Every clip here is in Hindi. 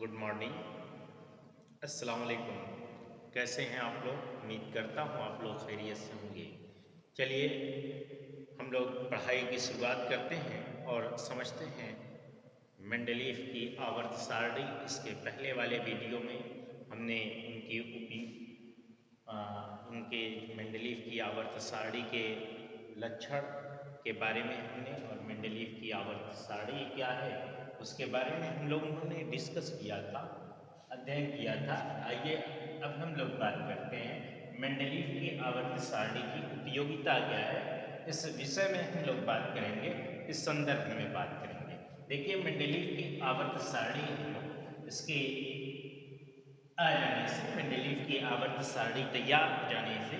Good morning. अस्सलाम वालेकुम। कैसे हैं आप लोग? उम्मीद करता हूँ आप लोग खैरियत से होंगे। चलिए हम लोग पढ़ाई की शुरुआत करते हैं और समझते हैं मेंडलीव की आवर्त सारणी। इसके पहले वाले वीडियो में हमने अ, इनके मेंडलीव की आवर्त सारणी के लक्षण के बारे में हमने और मेंडलीव की आवर्त सारणी क्या है उसके बारे में हम लोगों ने डिस्कस किया था, अध्ययन किया था। आइए अब हम लोग बात करते हैं मेंडलीव की आवर्त सारणी की उपयोगिता क्या है। इस विषय में हम लोग बात करेंगे, इस संदर्भ में बात करेंगे। देखिए मेंडलीव की आवर्त सारणी है, इसकी आ जाने से मेंडलीव की आवर्त सारणी तैयार हो जाने से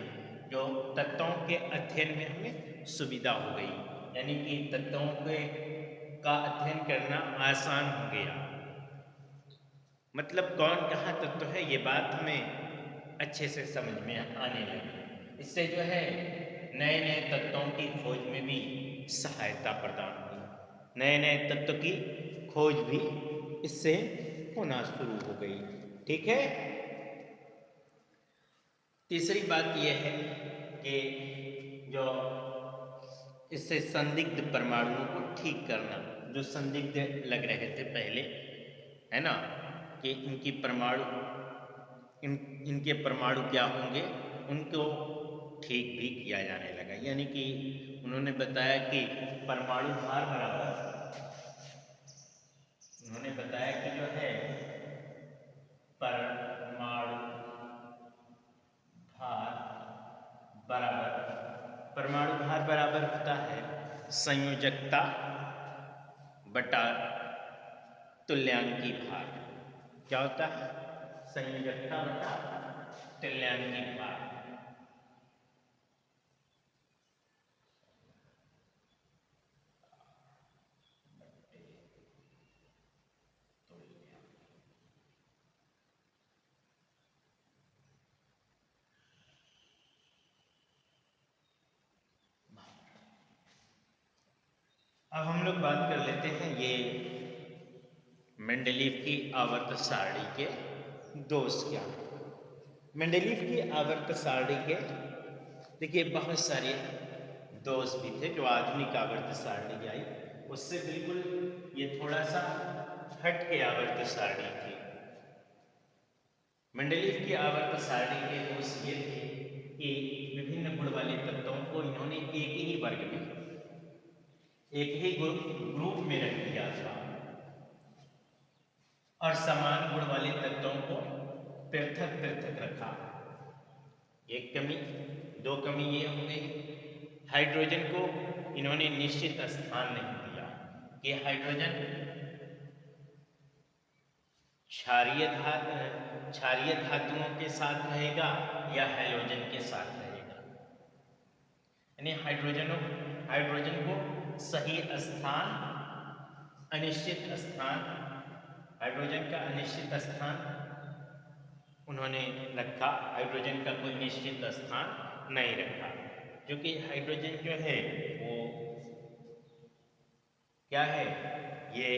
जो तत्वों के अध्ययन में हमें सुविधा हो गई, यानी कि तत्वों के का अध्ययन करना आसान हो गया। मतलब कौन कहाँ तत्व है ये बात हमें अच्छे से समझ में आने लगी। इससे जो है नए नए तत्वों की खोज में भी सहायता प्रदान हुई। नए नए तत्व की खोज भी इससे होना शुरू हो गई। ठीक है। तीसरी बात यह है कि जो इससे संदिग्ध परमाणुओं को ठीक करना, जो संदिग्ध लग रहे थे पहले, है ना, कि इनके परमाणु क्या होंगे, उनको ठीक भी किया जाने लगा। यानी कि उन्होंने बताया कि परमाणु भार बराबर, उन्होंने बताया कि जो है परमाणु भार बराबर, परमाणु भार बराबर होता है संयोजकता बटा तुल्यांकी भार। क्या होता है? संयोजकता बटा तुल्यांकी भार। अब हम लोग बात कर लेते हैं ये मेंडलीव की आवर्त सारणी के दोष क्या हैं। मेंडलीव की आवर्त सारणी के देखिए बहुत सारे दोष भी थे। जो आधुनिक आवर्त सारणी आई उससे बिल्कुल ये थोड़ा सा हट के आवर्त सारणी थी। मेंडलीव की आवर्त सारणी के दोष ये थे कि विभिन्न गुण वाले तत्वों को इन्होंने एक ही वर्ग में, एक ही ग्रुप में रख दिया था और समान गुण वाले तत्वों को पृथक पृथक रखा। एक कमी, दो कमी ये हो गई, हाइड्रोजन को इन्होंने निश्चित स्थान नहीं दिया कि हाइड्रोजन क्षारीय धातुओं के साथ रहेगा या हैलोजन के साथ रहेगा। यानी हाइड्रोजन को सही स्थान, अनिश्चित स्थान, हाइड्रोजन का अनिश्चित स्थान उन्होंने रखा, हाइड्रोजन का कोई निश्चित स्थान नहीं रखा। क्योंकि हाइड्रोजन जो है वो क्या है, ये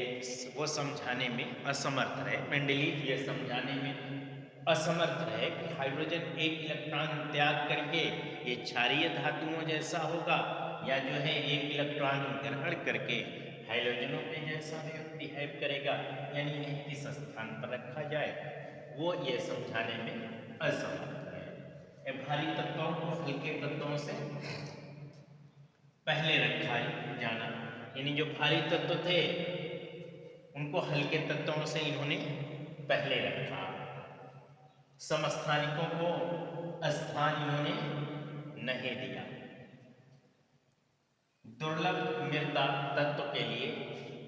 वो समझाने में असमर्थ रहे, मेंडलीव ये समझाने में असमर्थ रहे कि हाइड्रोजन एक इलेक्ट्रॉन त्याग करके ये क्षारीय धातुओं जैसा होगा या जो है एक इलेक्ट्रॉन ग्रहण करके हाइड्रोजनों पे जैसा बिहेव करेगा, यानी इन्हें किस स्थान पर रखा जाए वो ये समझाने में असमर्थ है। ये भारी तत्वों को हल्के तत्वों से पहले रखा जाना, यानी जो भारी तत्व थे उनको हल्के तत्वों से इन्होंने पहले रखा। समस्थानिकों को स्थान इन्होंने नहीं दिया। दुर्लभ मृदा तत्व के लिए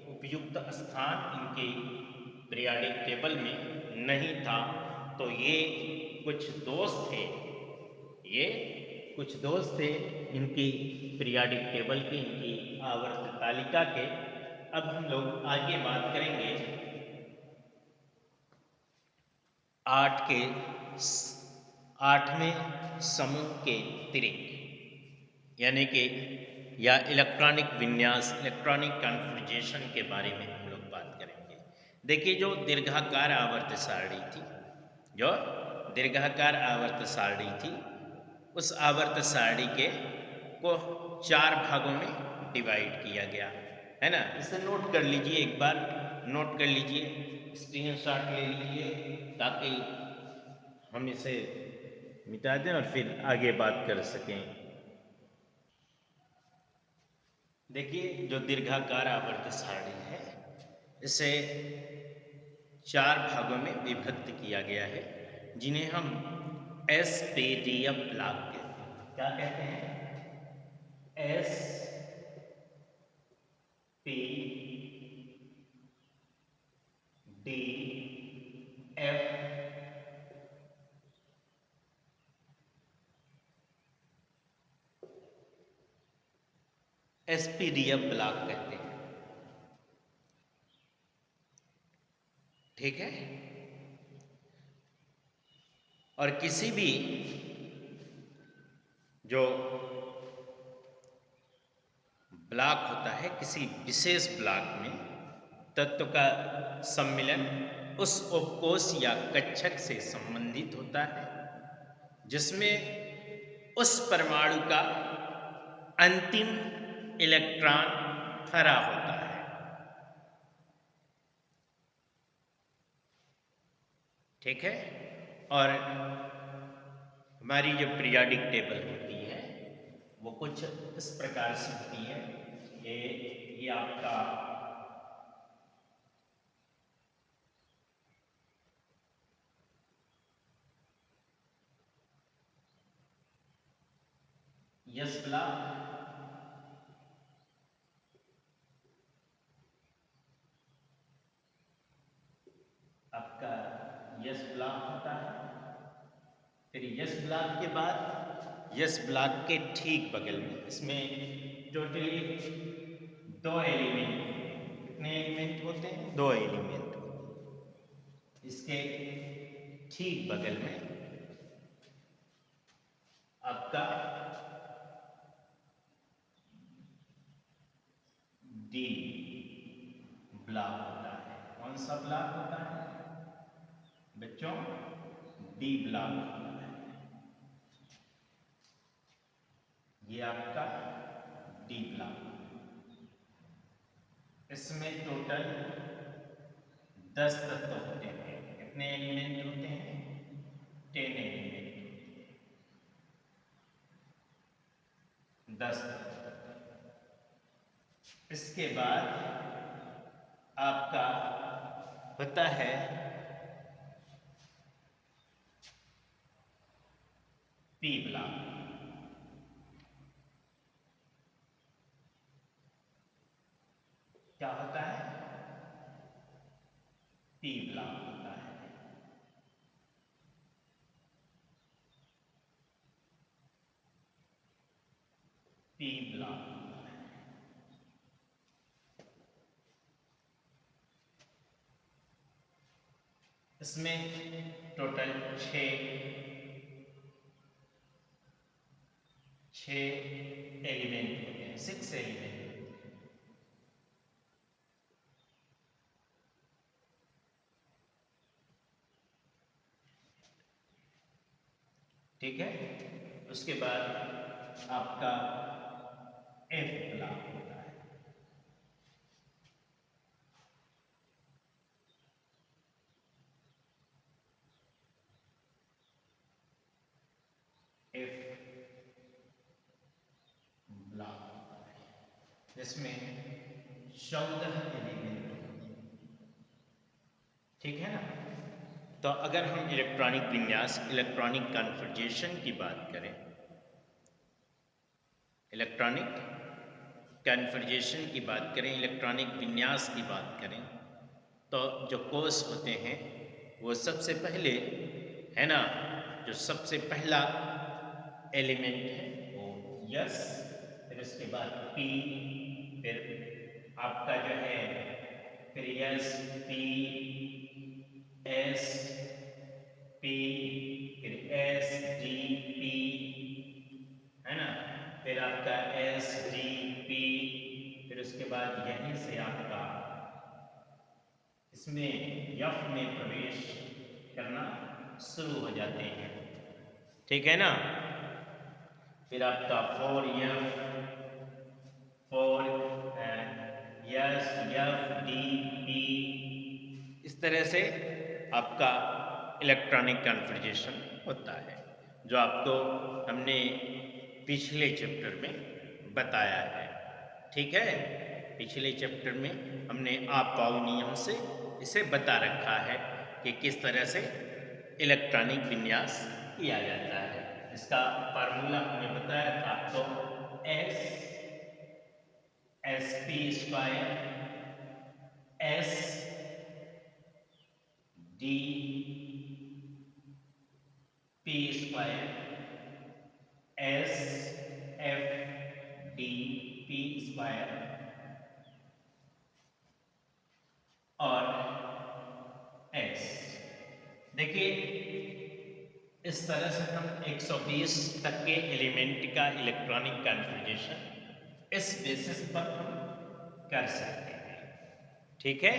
उपयुक्त स्थान इनके पीरियाडिक टेबल में नहीं था। तो ये कुछ दोष थे, ये कुछ दोष थे इनकी पीरियाडिक टेबल के, इनकी आवर्त तालिका के। अब हम लोग आगे बात करेंगे 8वें समूह के तिरिक, यानी कि या इलेक्ट्रॉनिक विन्यास, इलेक्ट्रॉनिक कॉन्फ़िगरेशन के बारे में हम लोग बात करेंगे। देखिए जो दीर्घाकार आवर्त सारणी थी, जो दीर्घाकार आवर्त सारणी थी, उस आवर्त सारणी के को 4 भागों में डिवाइड किया गया है ना। इसे नोट कर लीजिए, एक बार नोट कर लीजिए, स्क्रीनशॉट ले लीजिए ताकि हम इसे मिटा दें और फिर आगे बात कर सकें। देखिए जो दीर्घाकार आवर्त सारणी है, इसे 4 भागों में विभक्त किया गया है, जिन्हें हम एसपीडीएफ ब्लॉक कहते हैं। क्या कहते हैं? S P D F SPDF block कहते हैं। ठीक है। और किसी भी जो ब्लॉक होता है, किसी विशेष ब्लॉक में तत्व का सम्मिलन उस उपकोष या कक्षक से संबंधित होता है जिसमें उस परमाणु का अंतिम इलेक्ट्रॉन भरा होता है। ठीक है। और हमारी जो पीरियोडिक टेबल होती है वो कुछ इस प्रकार से होती है। ये आपका यस ब्लॉक, आपका यस ब्लॉक होता है। फिर यस ब्लॉक के बाद यस ब्लॉक के ठीक बगल में इसमें टोटली 2 एलिमेंट, कितने एलिमेंट होते हैं? 2 एलिमेंट होते हैं। इसके ठीक बगल में आपका डी ब्लॉक होता है। कौन सा ब्लॉक होता है बच्चों? डी ब्लॉक होता है। ये आपका डी ब्लॉक, इसमें टोटल 10 तत्व होते हैं। कितने एलिमेंट होते हैं? 10 एलिमेंट, 10 तत्व। इसके बाद आपका होता है पी ब्लॉक। क्या होता है? पी ब्लॉक होता है। पी ब्लॉक होता है। इसमें टोटल 6 एलिमेंट होते हैं, 6 एलिमेंट। ठीक है। उसके बाद आपका एफ ब्लॉक होता है। एफ ब्लॉक होता है जिसमें 14 एलिमेंट होते हैं। ठीक है ना। तो अगर हम इलेक्ट्रॉनिक विन्यास, इलेक्ट्रॉनिक कन्फर्जेशन की बात करें, इलेक्ट्रॉनिक कन्फर्जेशन की बात करें, इलेक्ट्रॉनिक विन्यास की बात करें, तो जो कोष होते हैं वो सबसे पहले, है ना, जो सबसे पहला एलिमेंट है वो यस, फिर उसके बाद पी, फिर आपका जो है फिर यस पी एस पी, फिर एस डी पी, है ना, फिर आपका एस डी पी, फिर उसके बाद यहीं से आपका इस इसमें एफ में प्रवेश करना शुरू हो जाते हैं, ठीक है ना। फिर आपका 4F, 4 S F D P, इस तरह से आपका इलेक्ट्रॉनिक कन्फिग्रेशन होता है, जो आपको हमने पिछले चैप्टर में बताया है, ठीक है। पिछले चैप्टर में हमने आप-पाऊ नियम से इसे बता रखा है कि किस तरह से इलेक्ट्रॉनिक विन्यास किया जाता है। इसका फार्मूला हमने बताया था, तो S P square S D P square S F D P square और एस। देखिए, इस तरह से हम 120 तक के एलिमेंट का इलेक्ट्रॉनिक कन्फिग्रेशन इस बेसिस पर हम कर सकते हैं, ठीक है।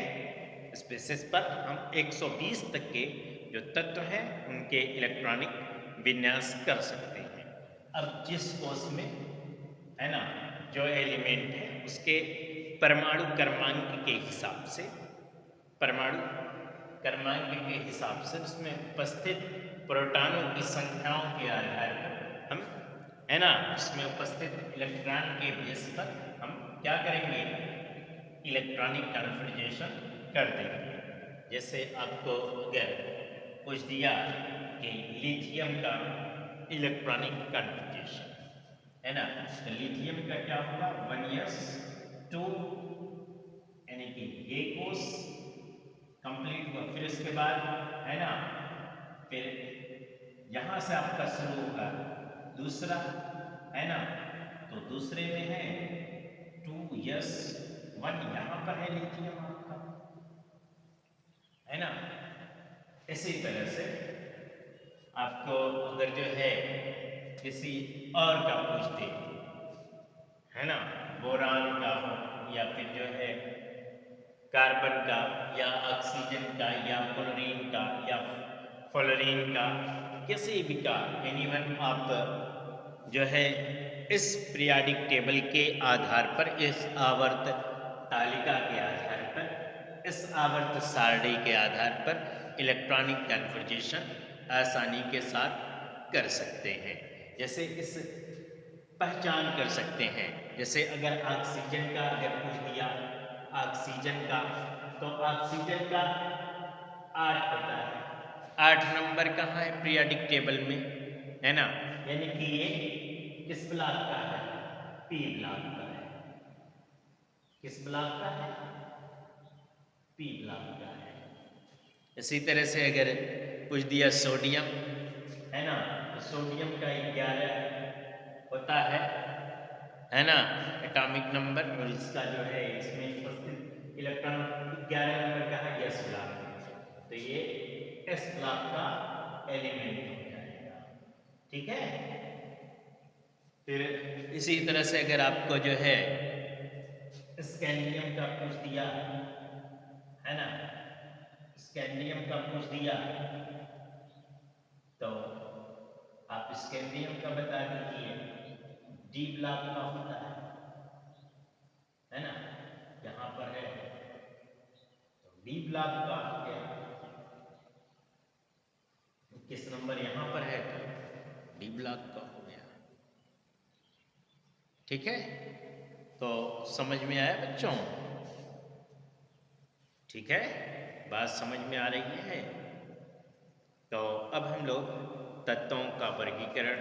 इस बेसिस पर हम 120 तक के जो तत्व हैं उनके इलेक्ट्रॉनिक विन्यास कर सकते हैं। अब जिस कोर्स में है ना, जो एलिमेंट है उसके परमाणु क्रमांक के हिसाब से, परमाणु क्रमांक के हिसाब से उसमें उपस्थित प्रोटॉनों की संख्याओं के आधार पर हम, है ना, उसमें उपस्थित इलेक्ट्रॉन के बेस पर हम क्या करेंगे, इलेक्ट्रॉनिक कन्फिग्रेशन कर देंगे। जैसे आपको अगर पूछ दिया कि लिथियम का इलेक्ट्रॉनिक कन्फिग्रेशन, है ना, तो लिथियम का क्या होगा, 1s2, यानी कि ये कोर्स कंप्लीट हुआ। फिर इसके बाद, है ना, फिर यहां से आपका शुरू होगा दूसरा, है ना, तो दूसरे में है 2s1, यहां पर है लिथियम आपका, है ना। इसी तरह से आपको अगर जो है किसी और का पूछ दे, है ना, बोरान का हो या फिर जो है कार्बन का या ऑक्सीजन का या क्लोरीन का या फ्लोरीन का, किसी भी का, एनीवन, आप जो है इस पीरियाडिक टेबल के आधार पर, इस आवर्त तालिका के आधार पर, इस आवर्त सारणी के आधार पर इलेक्ट्रॉनिक कन्फिग्रेशन आसानी के साथ कर सकते हैं। जैसे इस पहचान कर सकते हैं, जैसे अगर ऑक्सीजन का अगर पूछ दिया, ऑक्सीजन का, तो ऑक्सीजन का 8 होता है, 8 नंबर कहाँ है पीरियाडिक टेबल में, है ना, यानी कि ये किस ब्लॉक का है, पी ब्लॉक का है। किस ब्लॉक का है, पी ब्लॉक का है। इसी तरह से अगर पूछ दिया सोडियम, है ना, तो सोडियम का 11 होता है ना, एटॉमिक नंबर, और इसका जो है इसमें उपस्थित इलेक्ट्रॉन 11 नंबर का है, एस ब्लॉक, तो ये एस ब्लॉक का एलिमेंट हो जाएगा, ठीक है। फिर इसी तरह से अगर आपको जो है स्कैंडियम का पूछ दिया, है ना, स्कैंडियम का पूछ दिया, तो आप स्कैंडियम का बता दीजिए, डी ब्लॉक का होता है ना, यहां पर है, तो डी ब्लॉक का हो गया। किस नंबर यहां पर है, तो डी ब्लॉक का हो गया, ठीक है। तो समझ में आया बच्चों, ठीक है, बात समझ में आ रही है। तो अब हम लोग तत्वों का वर्गीकरण,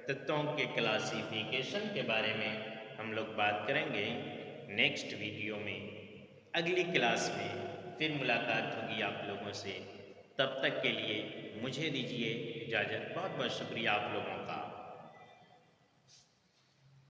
तत्वों के क्लासिफिकेशन के बारे में हम लोग बात करेंगे नेक्स्ट वीडियो में। अगली क्लास में फिर मुलाकात होगी आप लोगों से, तब तक के लिए मुझे दीजिए इजाज़त। बहुत बहुत शुक्रिया आप लोगों का।